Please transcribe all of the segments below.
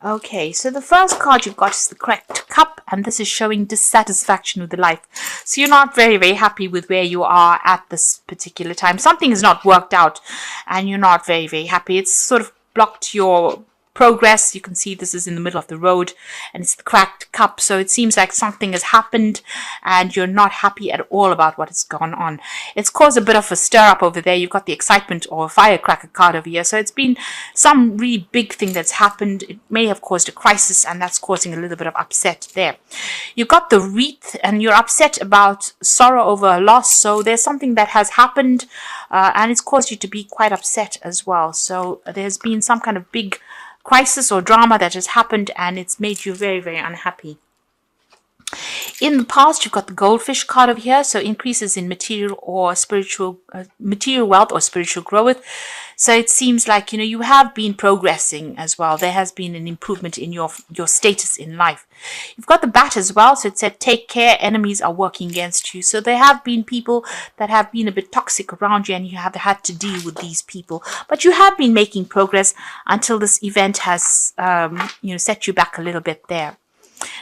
Okay, so the first card you've got is the correct cup, and this is showing dissatisfaction with the life. So you're not very, very happy with where you are at this particular time. Something has not worked out, and you're not very, very happy. It's sort of blocked your progress. You can see this is in the middle of the road and it's the cracked cup, so it seems like something has happened and you're not happy at all about what has gone on. It's caused a bit of a stir up over there. You've got the excitement or firecracker card over here, so it's been some really big thing that's happened. It may have caused a crisis, and that's causing a little bit of upset there. You've got the wreath, and you're upset about sorrow over a loss, so there's something that has happened and it's caused you to be quite upset as well. So there's been some kind of big crisis or drama that has happened and it's made you very, very unhappy. In the past, you've got the goldfish card over here, so increases in material or spiritual material wealth or spiritual growth. So it seems like you have been progressing as well. There has been an improvement in your status in life. You've got the bat as well, so it said take care, enemies are working against you. So there have been people that have been a bit toxic around you and you have had to deal with these people. But you have been making progress until this event has set you back a little bit there.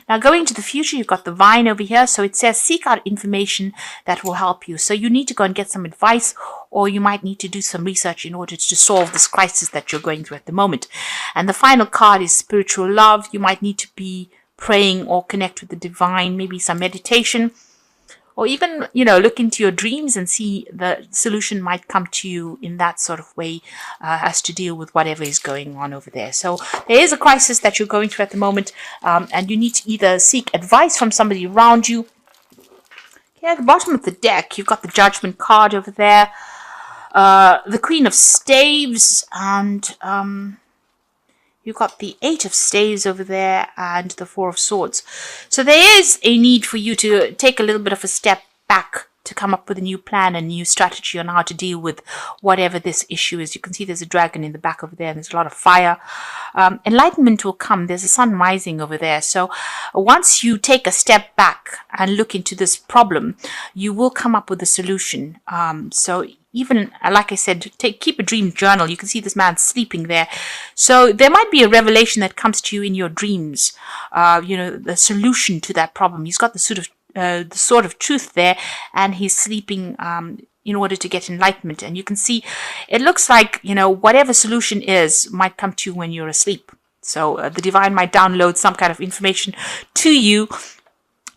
Now going to the future, you've got the vine over here. So it says seek out information that will help you. So you need to go and get some advice, or you might need to do some research in order to solve this crisis that you're going through at the moment. And the final card is spiritual love. You might need to be praying or connect with the divine, maybe some meditation, or even, look into your dreams and see the solution might come to you in that sort of way as to deal with whatever is going on over there. So there is a crisis that you're going through at the moment, and you need to either seek advice from somebody around you. Okay, at the bottom of the deck, you've got the Judgment card over there, the Queen of Staves, and you've got the Eight of Staves over there and the Four of Swords. So there is a need for you to take a little bit of a step back to come up with a new plan, a new strategy on how to deal with whatever this issue is. You can see there's a dragon in the back over there and there's a lot of fire. Enlightenment will come. There's a sun rising over there. So once you take a step back and look into this problem, you will come up with a solution. So even, like I said, keep a dream journal. You can see this man sleeping there. So there might be a revelation that comes to you in your dreams, the solution to that problem. He's got the sword of truth there, and he's sleeping in order to get enlightenment. And you can see it looks like, whatever solution is might come to you when you're asleep. So the divine might download some kind of information to you,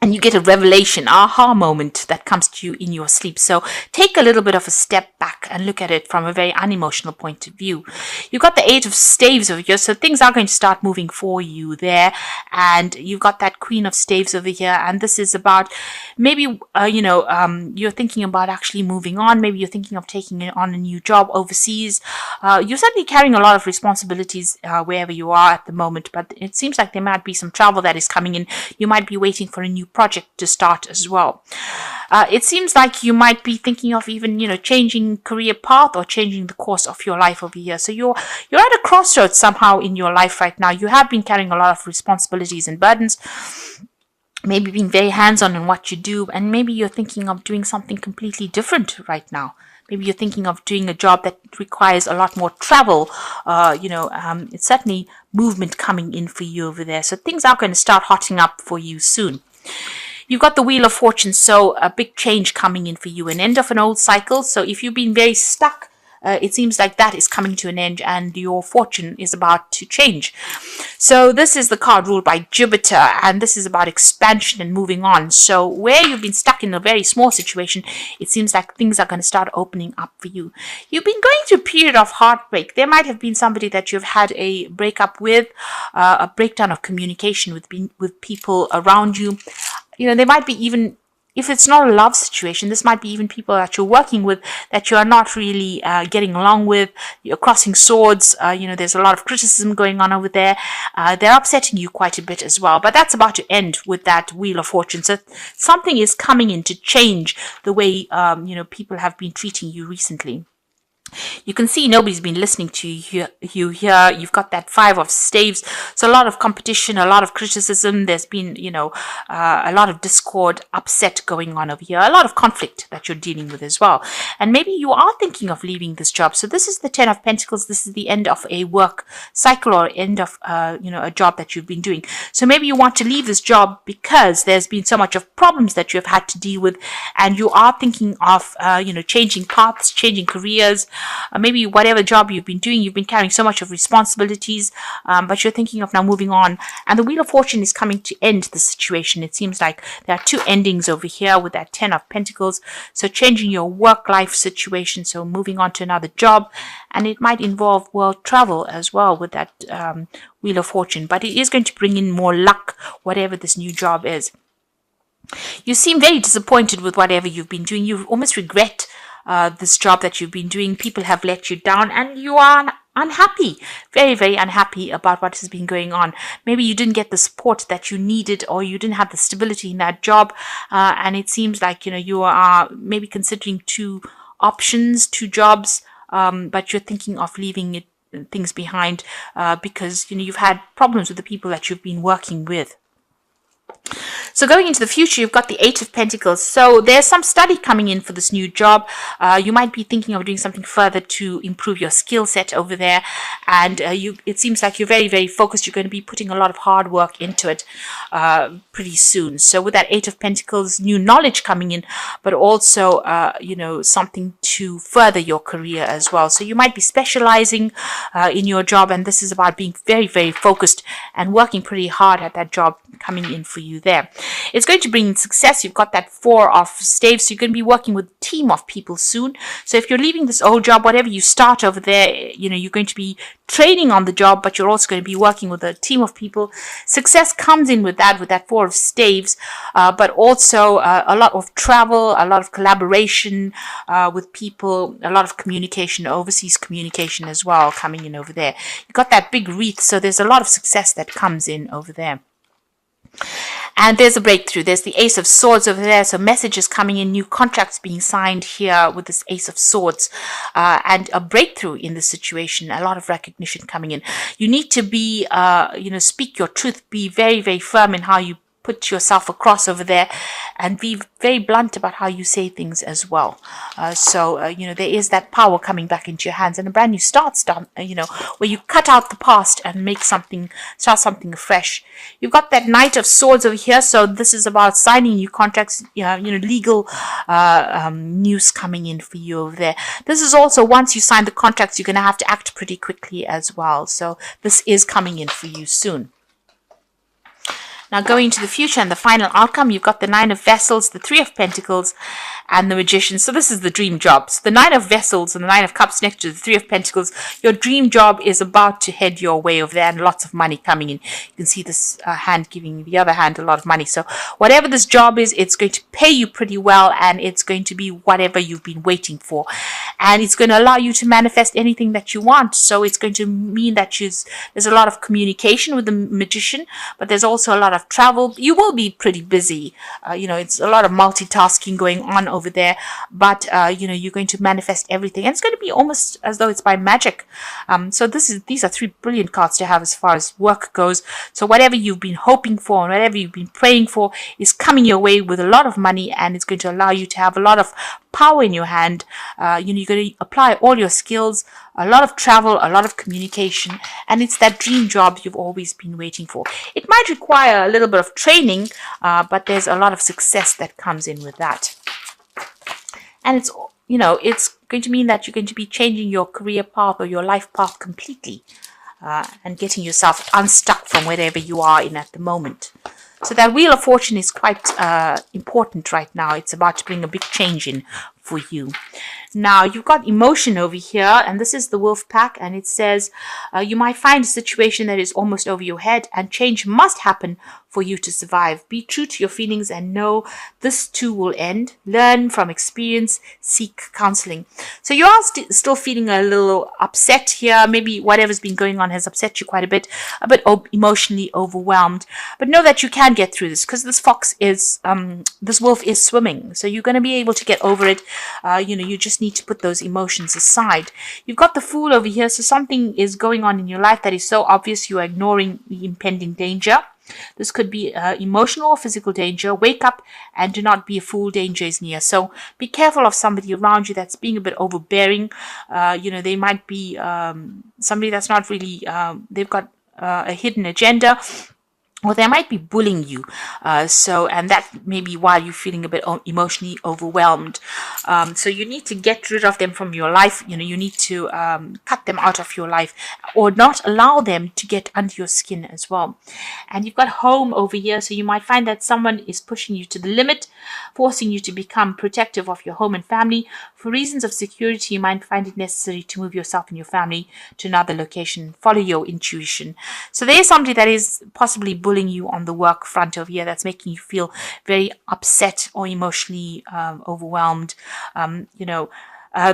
and you get a revelation, aha moment that comes to you in your sleep. So take a little bit of a step back and look at it from a very unemotional point of view. You've got the Eight of Staves over here, so things are going to start moving for you there. And you've got that Queen of Staves over here, and this is about maybe, you're thinking about actually moving on. Maybe you're thinking of taking on a new job overseas. You're certainly carrying a lot of responsibilities wherever you are at the moment, but it seems like there might be some travel that is coming in. You might be waiting for a new project to start as well. It seems like you might be thinking of even, changing career path or changing the course of your life over here. So you're at a crossroads somehow in your life right now. You have been carrying a lot of responsibilities and burdens, maybe being very hands-on in what you do, and maybe you're thinking of doing something completely different right now. Maybe you're thinking of doing a job that requires a lot more travel. It's certainly movement coming in for you over there. So things are going to start hotting up for you soon. You've got the Wheel of Fortune, so a big change coming in for you, an end of an old cycle. So if you've been very stuck, it seems like that is coming to an end and your fortune is about to change. So this is the card ruled by Jupiter, and this is about expansion and moving on. So where you've been stuck in a very small situation, it seems like things are going to start opening up for you. You've been going through a period of heartbreak. There might have been somebody that you've had a breakup with, a breakdown of communication with people around you. There might be even, if it's not a love situation, this might be even people that you're working with that you are not really getting along with. You're crossing swords. There's a lot of criticism going on over there. They're upsetting you quite a bit as well. But that's about to end with that Wheel of Fortune. So something is coming in to change the way, people have been treating you recently. You can see nobody's been listening to you here. You've got that 5 of staves. So a lot of competition, a lot of criticism. There's been, a lot of discord, upset going on over here. A lot of conflict that you're dealing with as well. And maybe you are thinking of leaving this job. So this is the 10 of Pentacles. This is the end of a work cycle or end of, a job that you've been doing. So maybe you want to leave this job because there's been so much of problems that you've had to deal with. And you are thinking of, changing paths, changing careers. Maybe whatever job you've been doing, you've been carrying so much of responsibilities, but you're thinking of now moving on. And the Wheel of Fortune is coming to end the situation. It seems like there are 2 endings over here with that 10 of Pentacles. So changing your work-life situation, so moving on to another job. And it might involve world travel as well with that Wheel of Fortune. But it is going to bring in more luck, whatever this new job is. You seem very disappointed with whatever you've been doing. You almost regret this job that you've been doing. People have let you down and you are unhappy, very, very unhappy about what has been going on. Maybe you didn't get the support that you needed, or you didn't have the stability in that job. And it seems like, you are maybe considering 2 options, 2 jobs, but you're thinking of leaving things behind because, you've had problems with the people that you've been working with. So going into the future, you've got the 8 of Pentacles. So there's some study coming in for this new job. You might be thinking of doing something further to improve your skill set over there. And it seems like you're very, very focused. You're going to be putting a lot of hard work into it pretty soon. So with that 8 of Pentacles, new knowledge coming in, but also, something to further your career as well. So you might be specializing in your job. And this is about being very, very focused and working pretty hard at that job coming in for you there. It's going to bring success. You've got that 4 of staves. So you're going to be working with a team of people soon. So if you're leaving this old job, whatever you start over there, you're going to be training on the job, but you're also going to be working with a team of people. Success comes in with that 4 of staves, but also a lot of travel, a lot of collaboration with people, a lot of communication, overseas communication as well coming in over there. You've got that big wreath, so there's a lot of success that comes in over there. And there's a breakthrough. There's the Ace of Swords over there. So messages coming in, new contracts being signed here with this Ace of Swords, and a breakthrough in the situation. A lot of recognition coming in. You need to be, speak your truth. Be very, very firm in how you put yourself across over there, and be very blunt about how you say things as well. There is that power coming back into your hands, and a brand new start, where you cut out the past and start something afresh. You've got that Knight of Swords over here, so this is about signing new contracts, legal news coming in for you over there. This is also, once you sign the contracts, you're going to have to act pretty quickly as well. So this is coming in for you soon. Now going to the future and the final outcome, you've got the 9 of Vessels, the 3 of Pentacles, and the Magician. So this is the dream job. So the 9 of Vessels and the 9 of Cups next to the 3 of Pentacles, your dream job is about to head your way over there, and lots of money coming in. You can see this hand giving the other hand a lot of money. So whatever this job is, it's going to pay you pretty well, and it's going to be whatever you've been waiting for. And it's going to allow you to manifest anything that you want. So it's going to mean that there's a lot of communication with the Magician, but there's also a lot of travel. You will be pretty busy. It's a lot of multitasking going on over there, but you're going to manifest everything, and it's going to be almost as though it's by magic. So these are 3 brilliant cards to have as far as work goes. So whatever you've been hoping for and whatever you've been praying for is coming your way with a lot of money, and it's going to allow you to have a lot of power in your hand. You're going to apply all your skills, a lot of travel, a lot of communication, and it's that dream job you've always been waiting for. It might require a little bit of training, but there's a lot of success that comes in with that. And it's going to mean that you're going to be changing your career path or your life path completely, and getting yourself unstuck from wherever you are in at the moment. So that Wheel of Fortune is quite important right now. It's about to bring a big change in for you. Now, you've got emotion over here, and this is the Wolf Pack, and it says, you might find a situation that is almost over your head, and change must happen for you to survive. Be true to your feelings and know this too will end. Learn from experience, seek counseling. So you are still feeling a little upset here. Maybe whatever's been going on has upset you quite a bit emotionally overwhelmed. But know that you can get through this, because this wolf is swimming. So you're going to be able to get over it. You just need to put those emotions aside. You've got the Fool over here. So something is going on in your life that is so obvious you are ignoring the impending danger. This could be emotional or physical danger. Wake up and do not be a fool. Danger is near. So be careful of somebody around you that's being a bit overbearing. They might be somebody that's not really, they've got a hidden agenda, or they might be bullying you. And that may be why you're feeling a bit emotionally overwhelmed. So you need to get rid of them from your life. You need to cut them out of your life, or not allow them to get under your skin as well. And you've got Home over here. So you might find that someone is pushing you to the limit, forcing you to become protective of your home and family. For reasons of security, you might find it necessary to move yourself and your family to another location. Follow your intuition. So there's somebody that is possibly bullying you on the work front over here, that's making you feel very upset or emotionally overwhelmed.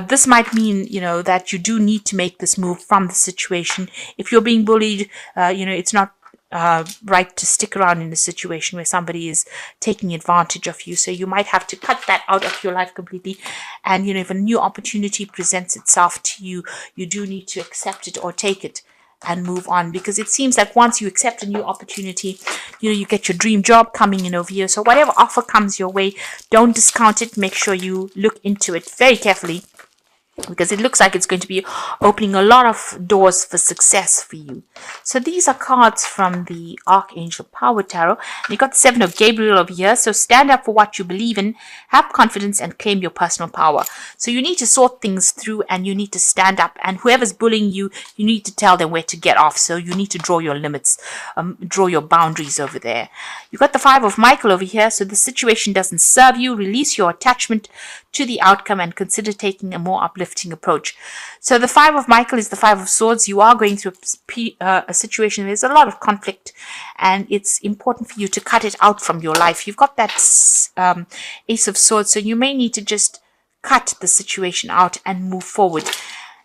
This might mean, that you do need to make this move from the situation. If you're being bullied, it's not right to stick around in a situation where somebody is taking advantage of you. So you might have to cut that out of your life completely. And, if a new opportunity presents itself to you, you do need to accept it or take it and move on, because it seems like once you accept a new opportunity, you get your dream job coming in over here. So whatever offer comes your way, don't discount it. Make sure you look into it very carefully, because it looks like it's going to be opening a lot of doors for success for you. So these are cards from the Archangel Power Tarot. You got the Seven of Gabriel over here. So stand up for what you believe in, have confidence, and claim your personal power. So you need to sort things through, and you need to stand up. And whoever's bullying you, you need to tell them where to get off. So you need to draw your limits, draw your boundaries over there. You got the Five of Michael over here. So the situation doesn't serve you. Release your attachment to the outcome and consider taking a more uplifting approach. So the Five of Michael is the Five of Swords. You are going through a situation where there's a lot of conflict, and it's important for you to cut it out from your life. You've got that Ace of Swords, so you may need to just cut the situation out and move forward.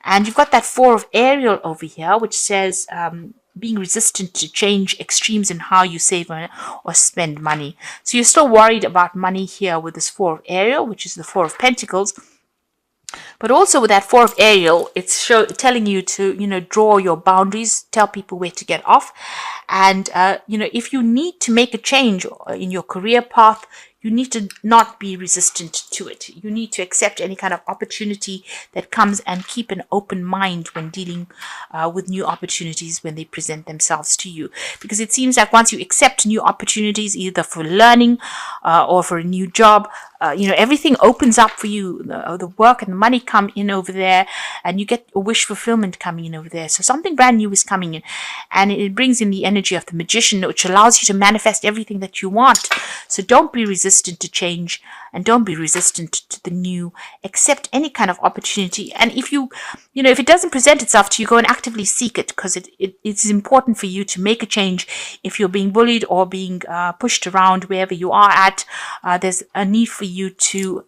And you've got that Four of Ariel over here, which says being resistant to change, extremes in how you save or spend money. So you're still worried about money here with this Four of Ariel, which is the Four of Pentacles. But also with that Four of Ariel, it's telling you to, draw your boundaries, tell people where to get off. And, if you need to make a change in your career path, you need to not be resistant to it. You need to accept any kind of opportunity that comes and keep an open mind when dealing with new opportunities when they present themselves to you. Because it seems like once you accept new opportunities, either for learning or for a new job, everything opens up for you. The work and the money come in over there, and you get a wish fulfillment coming in over there. So something brand new is coming in, and it brings in the energy of the Magician, which allows you to manifest everything that you want. So don't be resistant to change, and don't be resistant to the new. Accept any kind of opportunity, and if if it doesn't present itself to you, go and actively seek it, because it's important for you to make a change. If you're being bullied or being pushed around wherever you are at, there's a need for you to,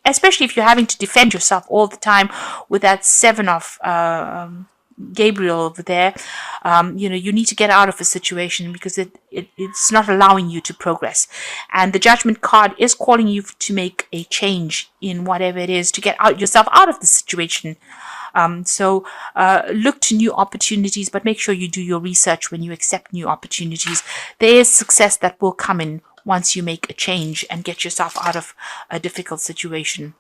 especially if you're having to defend yourself all the time with that Seven of Gabriel over there, you need to get out of a situation, because it's not allowing you to progress. And the Judgment card is calling you to make a change in whatever it is, to get yourself out of the situation. So look to new opportunities, but make sure you do your research when you accept new opportunities. There is success that will come in once you make a change and get yourself out of a difficult situation.